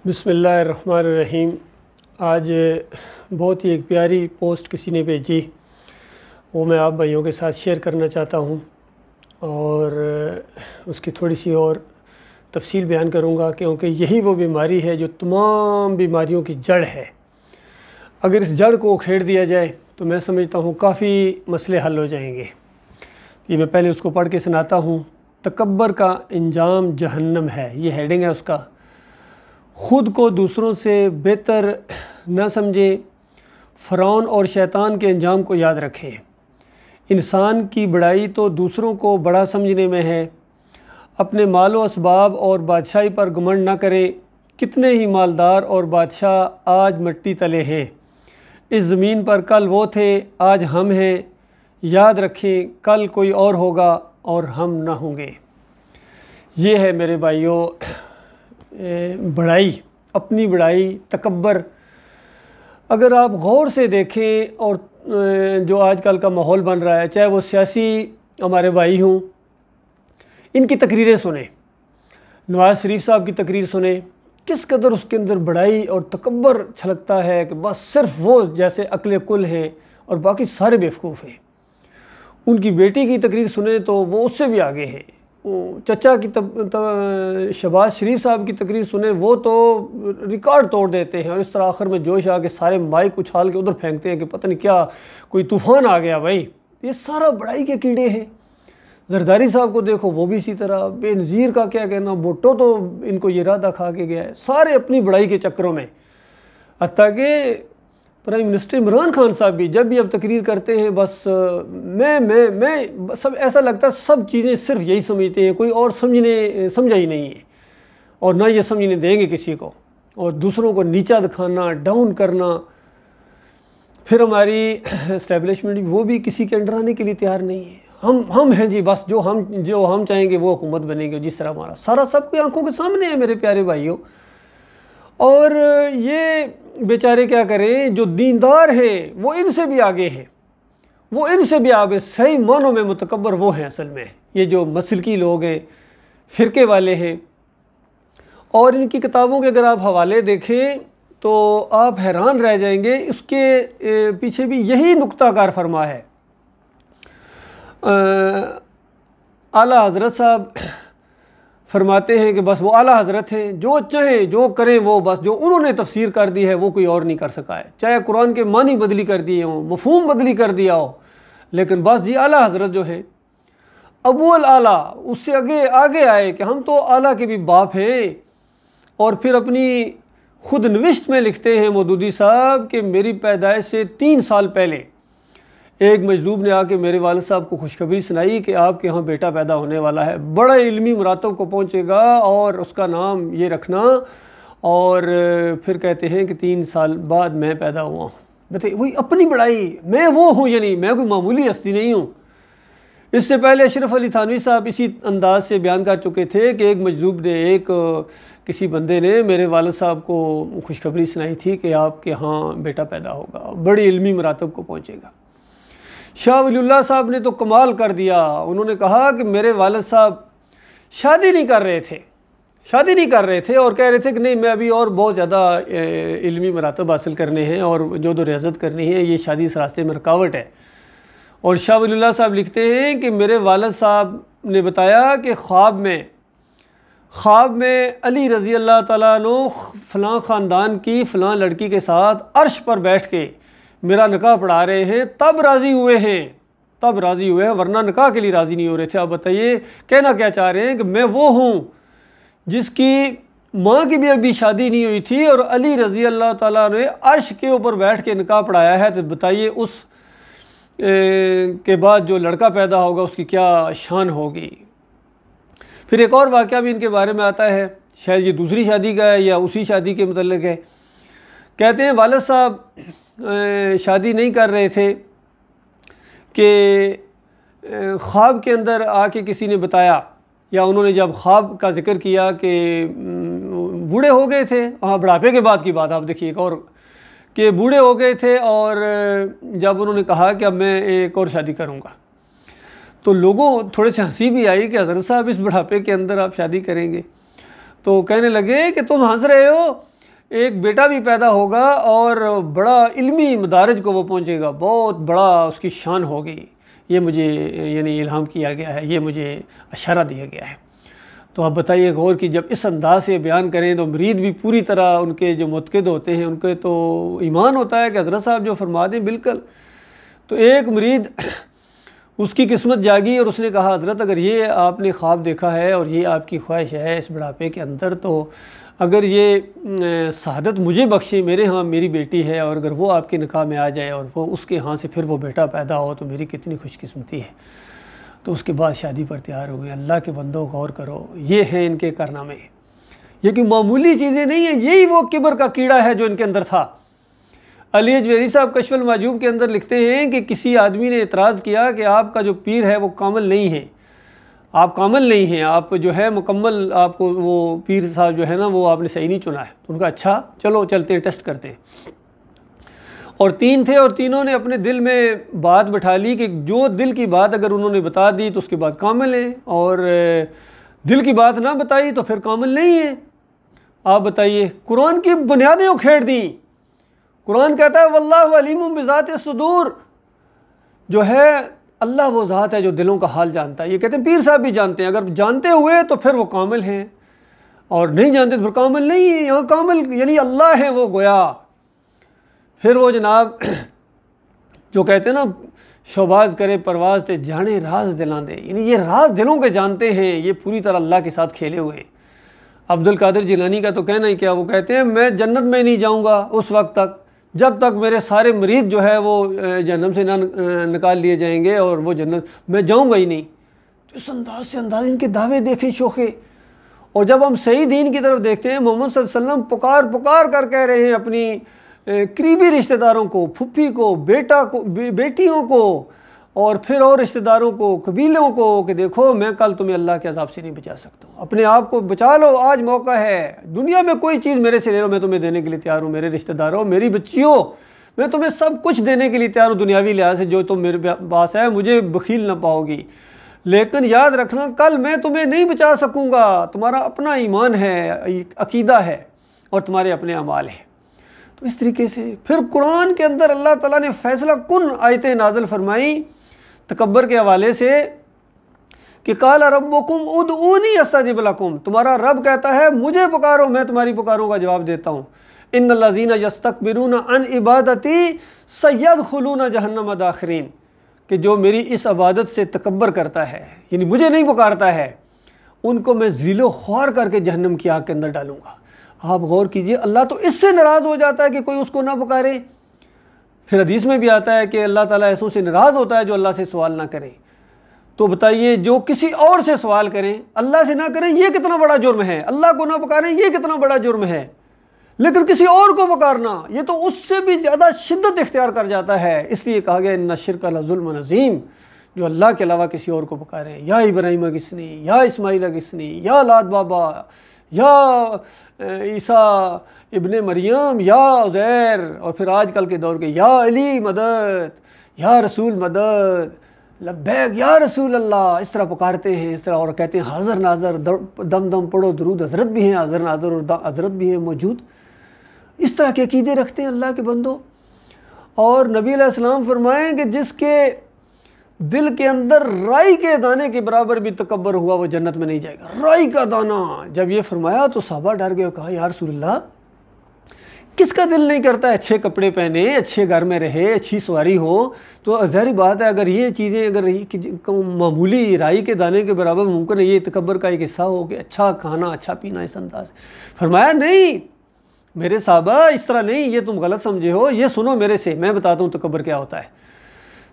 بسم اللہ الرحمن الرحیم۔ آج بہت ہی ایک پیاری پوسٹ کسی نے بھیجی، وہ میں آپ بھائیوں کے ساتھ شیئر کرنا چاہتا ہوں اور اس کی تھوڑی سی اور تفصیل بیان کروں گا، کیونکہ یہی وہ بیماری ہے جو تمام بیماریوں کی جڑ ہے۔ اگر اس جڑ کو اکھیڑ دیا جائے تو میں سمجھتا ہوں کافی مسئلے حل ہو جائیں گے۔ یہ میں پہلے اس کو پڑھ کے سناتا ہوں۔ تکبر کا انجام جہنم ہے، یہ ہیڈنگ ہے اس کا۔ خود کو دوسروں سے بہتر نہ سمجھے، فرعون اور شیطان کے انجام کو یاد رکھیں۔ انسان کی بڑائی تو دوسروں کو بڑا سمجھنے میں ہے۔ اپنے مال و اسباب اور بادشاہی پر گھمنڈ نہ کریں۔ کتنے ہی مالدار اور بادشاہ آج مٹی تلے ہیں۔ اس زمین پر کل وہ تھے، آج ہم ہیں۔ یاد رکھیں کل کوئی اور ہوگا اور ہم نہ ہوں گے۔ یہ ہے میرے بھائیوں بڑائی، اپنی بڑائی، تکبر۔ اگر آپ غور سے دیکھیں اور جو آج کل کا ماحول بن رہا ہے، چاہے وہ سیاسی ہمارے بھائی ہوں، ان کی تقریریں سنیں، نواز شریف صاحب کی تقریر سنیں، کس قدر اس کے اندر بڑائی اور تکبر چھلکتا ہے کہ بس صرف وہ جیسے عقل کل ہیں اور باقی سارے بیوقوف ہیں۔ ان کی بیٹی کی تقریر سنیں تو وہ اس سے بھی آگے ہیں۔ چچا کی شہباز شریف صاحب کی تقریر سنیں، وہ تو ریکارڈ توڑ دیتے ہیں، اور اس طرح آخر میں جوش آ کے سارے مائک اچھال کے ادھر پھینکتے ہیں کہ پتہ نہیں کیا کوئی طوفان آ گیا بھائی۔ یہ سارا بڑائی کے کیڑے ہیں۔ زرداری صاحب کو دیکھو، وہ بھی اسی طرح۔ بے نظیر کا کیا کہنا، بھٹو تو ان کو یہ رادہ کھا کے گیا ہے، سارے اپنی بڑائی کے چکروں میں۔ حتیٰ کہ پرائم منسٹر عمران خان صاحب بھی جب بھی اب تقریر کرتے ہیں، بس میں سب ایسا لگتا ہے سب چیزیں صرف یہی سمجھتے ہیں، کوئی اور سمجھا ہی نہیں ہے، اور نہ یہ سمجھنے دیں گے کسی کو، اور دوسروں کو نیچا دکھانا، ڈاؤن کرنا۔ پھر ہماری اسٹیبلشمنٹ وہ بھی کسی کے انڈر آنے کے لیے تیار نہیں ہے۔ ہم ہیں جی، بس جو ہم چاہیں گے وہ حکومت بنے گی، جس طرح ہمارا سارا سب کوئی آنکھوں کے سامنے ہے میرے پیارے بھائیوں۔ اور یہ بیچارے کیا کریں، جو دیندار ہیں وہ ان سے بھی آگے ہیں، وہ ان سے بھی آگے، صحیح معنوں میں متکبر وہ ہیں اصل میں، یہ جو مسلکی لوگ ہیں، فرقے والے ہیں۔ اور ان کی کتابوں کے اگر آپ حوالے دیکھیں تو آپ حیران رہ جائیں گے، اس کے پیچھے بھی یہی نکتہ کار فرما ہے۔ اعلیٰ حضرت صاحب فرماتے ہیں کہ بس وہ اعلیٰ حضرت ہیں، جو چاہیں جو کریں وہ، بس جو انہوں نے تفسیر کر دی ہے وہ کوئی اور نہیں کر سکا ہے، چاہے قرآن کے معنی بدلی کر دیے ہوں، مفہوم بدلی کر دیا ہو، لیکن بس جی اعلیٰ حضرت جو ہیں اول اعلیٰ، اس سے آگے آئے کہ ہم تو اعلیٰ کے بھی باپ ہیں۔ اور پھر اپنی خود نوشت میں لکھتے ہیں مودودی صاحب کہ میری پیدائش سے 3 سال پہلے ایک مجذوب نے آ کے میرے والد صاحب کو خوشخبری سنائی کہ آپ کے ہاں بیٹا پیدا ہونے والا ہے، بڑے علمی مراتب کو پہنچے گا اور اس کا نام یہ رکھنا۔ اور پھر کہتے ہیں کہ 3 سال بعد میں پیدا ہوا ہوں۔ بتائیے، وہی اپنی بڑائی، میں وہ ہوں، یعنی میں کوئی معمولی ہستی نہیں ہوں۔ اس سے پہلے اشرف علی تھانوی صاحب اسی انداز سے بیان کر چکے تھے کہ ایک مجذوب نے، کسی بندے نے میرے والد صاحب کو خوشخبری سنائی تھی کہ آپ کے ہاں بیٹا پیدا ہوگا، بڑی علمی مراتب کو پہنچے گا۔ شاہ ولی اللہ صاحب نے تو کمال کر دیا، انہوں نے کہا کہ میرے والد صاحب شادی نہیں کر رہے تھے اور کہہ رہے تھے کہ نہیں، میں ابھی اور بہت زیادہ علمی مراتب حاصل کرنے ہیں اور جو ریاضت کرنی ہے، یہ شادی اس راستے میں رکاوٹ ہے۔ اور شاہ ولی اللہ صاحب لکھتے ہیں کہ میرے والد صاحب نے بتایا کہ خواب میں علی رضی اللہ تعالیٰ عنہ فلاں خاندان کی فلاں لڑکی کے ساتھ عرش پر بیٹھ کے میرا نکاح پڑھا رہے ہیں، تب راضی ہوئے ہیں، ورنہ نکاح کے لیے راضی نہیں ہو رہے تھے۔ آپ بتائیے کہنا کیا چاہ رہے ہیں کہ میں وہ ہوں جس کی ماں کی بھی ابھی شادی نہیں ہوئی تھی اور علی رضی اللہ تعالیٰ نے عرش کے اوپر بیٹھ کے نکاح پڑھایا ہے، تو بتائیے اس کے بعد جو لڑکا پیدا ہوگا اس کی کیا شان ہوگی۔ پھر ایک اور واقعہ بھی ان کے بارے میں آتا ہے، شاید یہ دوسری شادی کا ہے یا اسی شادی کے متعلق ہے۔ کہتے ہیں والد صاحب شادی نہیں کر رہے تھے کہ خواب کے اندر آ کے کسی نے بتایا، یا انہوں نے جب خواب کا ذکر کیا کہ بوڑھے ہو گئے تھے، بڑھاپے کے بعد کی بات آپ دیکھیے، ایک اور کہ بوڑھے ہو گئے تھے، اور جب انہوں نے کہا کہ اب میں ایک اور شادی کروں گا، تو لوگوں تھوڑے سے ہنسی بھی آئی کہ حضرت صاحب اس بڑھاپے کے اندر آپ شادی کریں گے۔ تو کہنے لگے کہ تم ہنس رہے ہو، ایک بیٹا بھی پیدا ہوگا اور بڑا علمی مدارج کو وہ پہنچے گا، بہت بڑا اس کی شان ہوگی، یہ مجھے یعنی الہام کیا گیا ہے، یہ مجھے اشارہ دیا گیا ہے۔ تو آپ بتائیے غور کی جب اس انداز سے بیان کریں تو مرید بھی پوری طرح، ان کے جو متقد ہوتے ہیں ان کے تو ایمان ہوتا ہے کہ حضرت صاحب جو فرما دیں بالکل۔ تو ایک مرید اس کی قسمت جاگی اور اس نے کہا حضرت اگر یہ آپ نے خواب دیکھا ہے اور یہ آپ کی خواہش ہے اس بڑھاپے کے اندر، تو اگر یہ سعادت مجھے بخشے، میرے ہاں میری بیٹی ہے، اور اگر وہ آپ کے نکاح میں آ جائے اور وہ اس کے ہاں سے پھر وہ بیٹا پیدا ہو تو میری کتنی خوش قسمتی ہے۔ تو اس کے بعد شادی پر تیار ہوئے۔ اللہ کے بندوں غور کرو، یہ ہیں ان کے کارنامے، یہ کوئی معمولی چیزیں نہیں ہیں، یہی وہ کبر کا کیڑا ہے جو ان کے اندر تھا۔ علی اجویری صاحب کشف المحجوب کے اندر لکھتے ہیں کہ کسی آدمی نے اعتراض کیا کہ آپ کا جو پیر ہے وہ کامل نہیں ہے، آپ کامل نہیں ہیں، آپ جو ہے مکمل، آپ کو وہ پیر صاحب جو ہے نا وہ آپ نے صحیح نہیں چنا ہے۔ تو ان کا اچھا چلو چلتے ہیں ٹیسٹ کرتے ہیں۔ اور 3 تھے اور تینوں نے اپنے دل میں بات بٹھا لی کہ جو دل کی بات اگر انہوں نے بتا دی تو اس کے بعد کامل ہیں، اور دل کی بات نہ بتائی تو پھر کامل نہیں ہے۔ آپ بتائیے، قرآن کی بنیادیں اکھیڑ دیں۔ قرآن کہتا ہے واللہ علیم بذات الصدور، جو ہے اللہ وہ ذات ہے جو دلوں کا حال جانتا ہے۔ یہ کہتے ہیں پیر صاحب بھی جانتے ہیں، اگر جانتے ہوئے تو پھر وہ کامل ہیں، اور نہیں جانتے تو پھر کامل نہیں ہیں۔ یہاں کامل یعنی اللہ ہے وہ گویا۔ پھر وہ جناب جو کہتے ہیں نا شوباز کرے پرواز تے جانے راز دلاں دے، یعنی یہ راز دلوں کے جانتے ہیں، یہ پوری طرح اللہ کے ساتھ کھیلے ہوئے ہیں۔ عبد القادر جیلانی کا تو کہنا ہی کیا، وہ کہتے ہیں میں جنت میں نہیں جاؤں گا اس وقت تک جب تک میرے سارے مرید جو ہے وہ جہنم سے نہ نکال لیے جائیں گے، اور وہ جنت میں جاؤں گا ہی نہیں۔ تو اس انداز سے ان کے دعوے دیکھیں شوخے۔ اور جب ہم صحیح دین کی طرف دیکھتے ہیں، محمد صلی اللہ علیہ وسلم پکار کر کہہ رہے ہیں اپنی قریبی رشتہ داروں کو، پھپھی کو، بیٹا کو، بیٹیوں کو، اور پھر اور رشتہ داروں کو، قبیلوں کو، کہ دیکھو میں کل تمہیں اللہ کے عذاب سے نہیں بچا سکتا ہوں، اپنے آپ کو بچا لو، آج موقع ہے، دنیا میں کوئی چیز میرے سے لے لو، میں تمہیں دینے کے لیے تیار ہوں، میرے رشتہ داروں، میری بچیوں، میں تمہیں سب کچھ دینے کے لیے تیار ہوں دنیاوی لحاظ سے، جو تم میرے پاس ہے مجھے بخیل نہ پاؤ گی، لیکن یاد رکھنا کل میں تمہیں نہیں بچا سکوں گا، تمہارا اپنا ایمان ہے، عقیدہ ہے، اور تمہارے اپنے اعمال ہیں۔ تو اس طریقے سے پھر قرآن کے اندر اللہ تعالیٰ نے فیصلہ کن آیتیں نازل فرمائی تکبر کے حوالے سے کہ قال ربکم ادعونی استجب لکم، تمہارا رب کہتا ہے مجھے پکارو، میں تمہاری پکاروں کا جواب دیتا ہوں۔ ان الذین یستکبرون عن عبادتی سیدخلون جہنم داخرین، کہ جو میری اس عبادت سے تکبر کرتا ہے، یعنی مجھے نہیں پکارتا ہے، ان کو میں ذلیل و خوار کر کے جہنم کی آگ کے اندر ڈالوں گا۔ آپ غور کیجئے، اللہ تو اس سے ناراض ہو جاتا ہے کہ کوئی اس کو نہ پکارے۔ پھر حدیث میں بھی آتا ہے کہ اللہ تعالیٰ ایسوں سے ناراض ہوتا ہے جو اللہ سے سوال نہ کریں۔ تو بتائیے جو کسی اور سے سوال کریں، اللہ سے نہ کریں، یہ کتنا بڑا جرم ہے، اللہ کو نہ پکاریں یہ کتنا بڑا جرم ہے، لیکن کسی اور کو پکارنا یہ تو اس سے بھی زیادہ شدت اختیار کر جاتا ہے۔ اس لیے کہا گیا ان الشرک لظلم عظیم، جو اللہ کے علاوہ کسی اور کو پکاریں، یا ابراہیم کسنی، یا اسماعیل کسنی، یا لات بابا، یا عیسیٰ ابن مریم، یا عزیر، اور پھر آج کل کے دور کے یا علی مدد، یا رسول مدد، لبیک یا رسول اللہ، اس طرح پکارتے ہیں، اس طرح، اور کہتے ہیں حاضر ناظر، دم دم پڑھو درود حضرت بھی ہیں، حاضر ناظر اور حضرت بھی ہیں موجود۔ اس طرح کے عقیدے رکھتے ہیں اللہ کے بندوں۔ اور نبی علیہ السلام فرمائیں کہ جس کے دل کے اندر رائی کے دانے کے برابر بھی تکبر ہوا وہ جنت میں نہیں جائے گا۔ رائی کا دانہ، جب یہ فرمایا تو صحابہ ڈر گئے اور کہا یا رسول اللہ کس کا دل نہیں کرتا ہے اچھے کپڑے پہنے، اچھے گھر میں رہے، اچھی سواری ہو؟ تو ظاہری بات ہے اگر یہ چیزیں اگر معمولی رائی کے دانے کے برابر ممکن ہے یہ تکبر کا ایک حصہ ہو کہ اچھا کھانا، اچھا پینا اس انداز۔ فرمایا نہیں میرے صحابہ اس طرح نہیں، یہ تم غلط سمجھے ہو، یہ سنو میرے سے، میں بتاتا ہوں تکبر کیا ہوتا ہے۔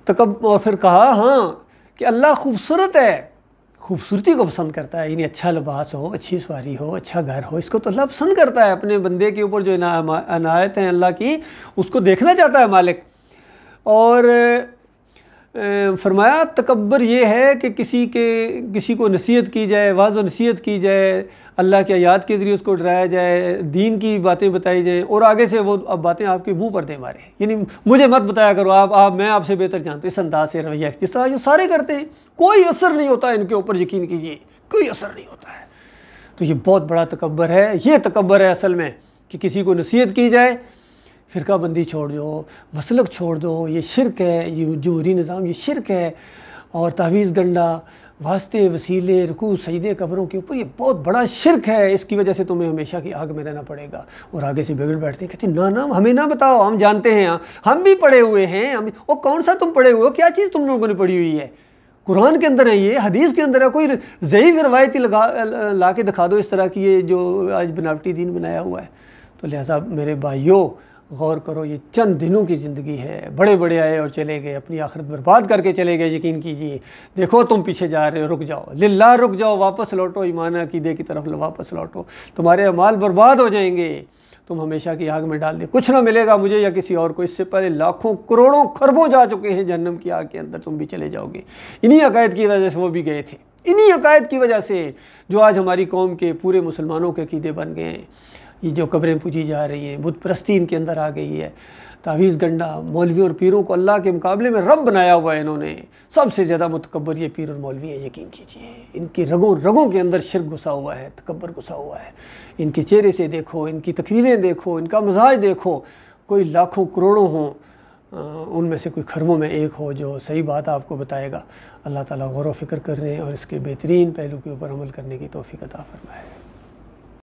اور پھر کہا ہاں کہ اللہ خوبصورت ہے، خوبصورتی کو پسند کرتا ہے، یعنی اچھا لباس ہو، اچھی سواری ہو، اچھا گھر ہو، اس کو تو اللہ پسند کرتا ہے۔ اپنے بندے کے اوپر جو عنایت ہیں اللہ کی، اس کو دیکھنا چاہتا ہے مالک۔ اور فرمایا تکبر یہ ہے کہ کسی کو نصیحت کی جائے، واعظ و نصیحت کی جائے، اللہ کی آیات کے ذریعے اس کو ڈرایا جائے، دین کی باتیں بتائی جائیں، اور آگے سے وہ باتیں آپ کے منہ پر دے مارے، یعنی مجھے مت بتایا کرو، میں آپ سے بہتر جانتا ہوں، اس انداز سے رویہ جس طرح جو سارے کرتے ہیں، کوئی اثر نہیں ہوتا ان کے اوپر، یقین کیجیے کوئی اثر نہیں ہوتا ہے۔ تو یہ بہت بڑا تکبر ہے، یہ تکبر ہے اصل میں کہ کسی کو نصیحت کی جائے فرقہ بندی چھوڑ دو، مسلک چھوڑ دو، یہ شرک ہے، یہ جمہوری نظام یہ شرک ہے، اور تعویذ گنڈا، واسطے وسیلے، رکوع سجدے قبروں کے اوپر، یہ بہت بڑا شرک ہے، اس کی وجہ سے تمہیں ہمیشہ کی آگ میں رہنا پڑے گا۔ اور آگے سے بگڑ بیٹھتے ہیں، کہتے ہیں نا ہمیں نہ بتاؤ، ہم جانتے ہیں، ہم بھی پڑھے ہوئے ہیں، وہ کون سا تم پڑھے ہوئے ہو، کیا چیز تم لوگوں نے پڑھی ہوئی ہے؟ قرآن کے اندر ہے، یہ حدیث کے اندر ہے، کوئی ضعیف روایتی لا کے دکھا دو اس طرح کی، یہ جو آج بناوٹی دین بنایا ہوا ہے۔ تو لہٰذا میرے بھائیوں غور کرو، یہ چند دنوں کی زندگی ہے، بڑے بڑے آئے اور چلے گئے، اپنی آخرت برباد کر کے چلے گئے، یقین کیجیے۔ دیکھو تم پیچھے جا رہے ہو، رک جاؤ، للہ رک جاؤ، واپس لوٹو، ایمان عقیدے کی طرف واپس لوٹو، تمہارے اعمال برباد ہو جائیں گے، تم ہمیشہ کی آگ میں ڈال دے، کچھ نہ ملے گا مجھے یا کسی اور کو، اس سے پہلے لاکھوں کروڑوں خربوں جا چکے ہیں جہنم کی آگ کے اندر، تم بھی چلے جاؤ گے۔ انہی عقائد کی وجہ سے وہ بھی گئے تھے، انہی عقائد کی وجہ سے جو آج ہماری قوم کے پورے مسلمانوں کے عقیدے بن گئے ہیں۔ یہ جو قبریں پوجی جا رہی ہیں، بت پرستی ان کے اندر آ گئی ہے، تعویذ گنڈا، مولویوں اور پیروں کو اللہ کے مقابلے میں رب بنایا ہوا ہے انہوں نے۔ سب سے زیادہ متکبر یہ پیر اور مولوی ہیں، یقین کیجیے، ان کی رگوں کے اندر شرک گھسا ہوا ہے، تکبر گھسا ہوا ہے۔ ان کے چہرے سے دیکھو، ان کی تقریریں دیکھو، ان کا مزاج دیکھو، کوئی لاکھوں کروڑوں ہوں، ان میں سے کوئی خربوں میں ایک ہو جو صحیح بات آپ کو بتائے گا۔ اللہ تعالیٰ غور و فکر کر رہے ہیں اور اس کے بہترین پہلو کے اوپر عمل کرنے کی توفیق عطا فرمائے۔